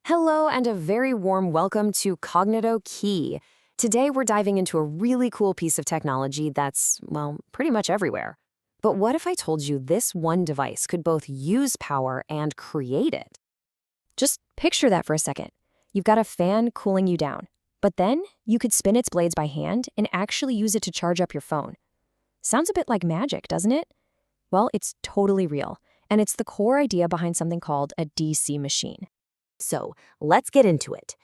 Hello and a very warm welcome to Cognito Key. Today we're diving into a really cool piece of technology that's, well, pretty much everywhere. But what if I told you this one device could both use power and create it? Just picture that for a second. You've got a fan cooling you down, but then you could spin its blades by hand and actually use it to charge up your phone. Sounds a bit like magic, doesn't it? Well, it's totally real, and it's the core idea behind something called a DC machine. So let's get into it.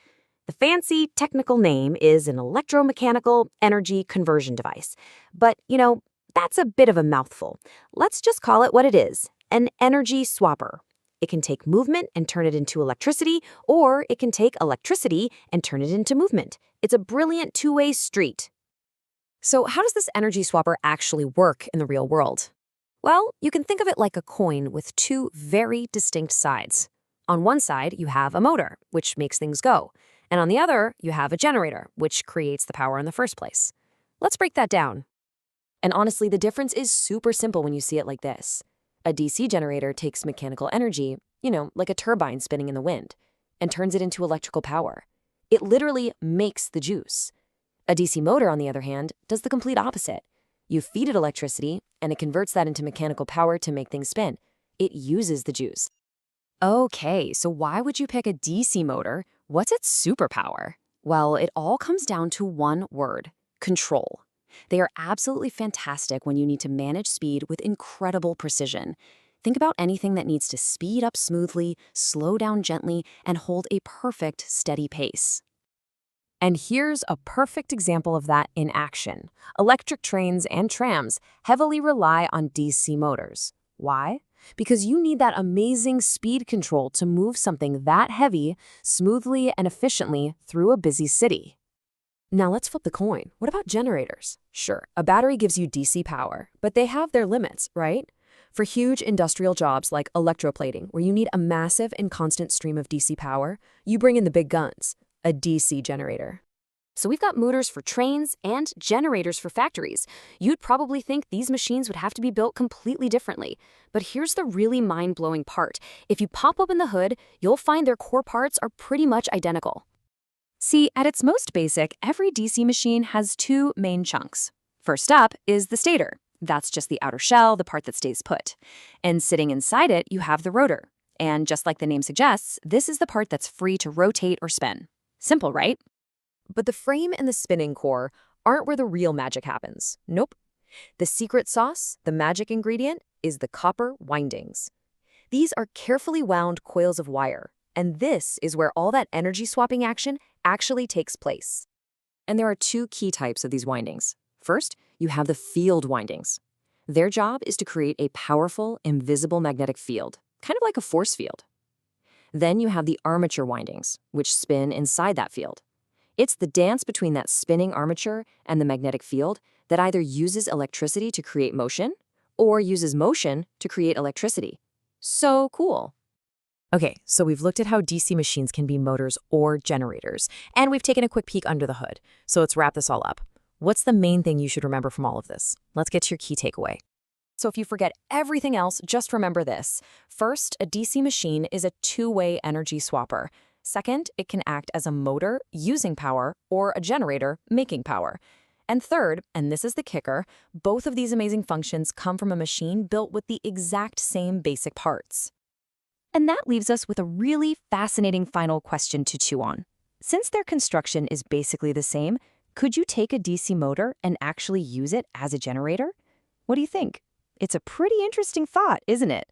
The fancy technical name is an electromechanical energy conversion device. But, that's a bit of a mouthful. Let's just call it what it is, an energy swapper. It can take movement and turn it into electricity, or it can take electricity and turn it into movement. It's a brilliant two-way street. So how does this energy swapper actually work in the real world? Well, you can think of it like a coin with two very distinct sides. On one side, you have a motor, which makes things go. And on the other, you have a generator, which creates the power in the first place. Let's break that down. And honestly, the difference is super simple when you see it like this. A DC generator takes mechanical energy, like a turbine spinning in the wind, and turns it into electrical power. It literally makes the juice. A DC motor, on the other hand, does the complete opposite. You feed it electricity, and it converts that into mechanical power to make things spin. It uses the juice. Okay, so why would you pick a DC motor? What's its superpower? Well, it all comes down to one word: control. They are absolutely fantastic when you need to manage speed with incredible precision. Think about anything that needs to speed up smoothly, slow down gently, and hold a perfect, steady pace. And here's a perfect example of that in action. Electric trains and trams heavily rely on DC motors. Why? Because you need that amazing speed control to move something that heavy smoothly and efficiently through a busy city. Now let's flip the coin. What about generators? Sure, a battery gives you DC power, but they have their limits, right? For huge industrial jobs like electroplating, where you need a massive and constant stream of DC power, you bring in the big guns, a DC generator. So we've got motors for trains and generators for factories. You'd probably think these machines would have to be built completely differently. But here's the really mind-blowing part. If you pop open the hood, you'll find their core parts are pretty much identical. See, at its most basic, every DC machine has two main chunks. First up is the stator. That's just the outer shell, the part that stays put. And sitting inside it, you have the rotor. And just like the name suggests, this is the part that's free to rotate or spin. Simple, right? But the frame and the spinning core aren't where the real magic happens. Nope. The secret sauce, the magic ingredient, is the copper windings. These are carefully wound coils of wire, and this is where all that energy swapping action actually takes place. And there are two key types of these windings. First, you have the field windings. Their job is to create a powerful, invisible magnetic field, kind of like a force field. Then you have the armature windings, which spin inside that field. It's the dance between that spinning armature and the magnetic field that either uses electricity to create motion or uses motion to create electricity. So cool. Okay, so we've looked at how DC machines can be motors or generators, and we've taken a quick peek under the hood. So let's wrap this all up. What's the main thing you should remember from all of this? Let's get to your key takeaway. So if you forget everything else, just remember this. First, a DC machine is a two-way energy swapper. Second, it can act as a motor using power or a generator making power. And third, and this is the kicker, both of these amazing functions come from a machine built with the exact same basic parts. And that leaves us with a really fascinating final question to chew on. Since their construction is basically the same, could you take a DC motor and actually use it as a generator? What do you think? It's a pretty interesting thought, isn't it?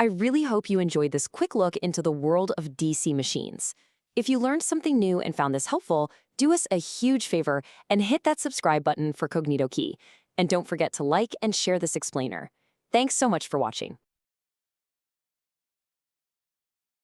I really hope you enjoyed this quick look into the world of DC machines. If you learned something new and found this helpful, do us a huge favor and hit that subscribe button for Cognito Key. And don't forget to like and share this explainer. Thanks so much for watching.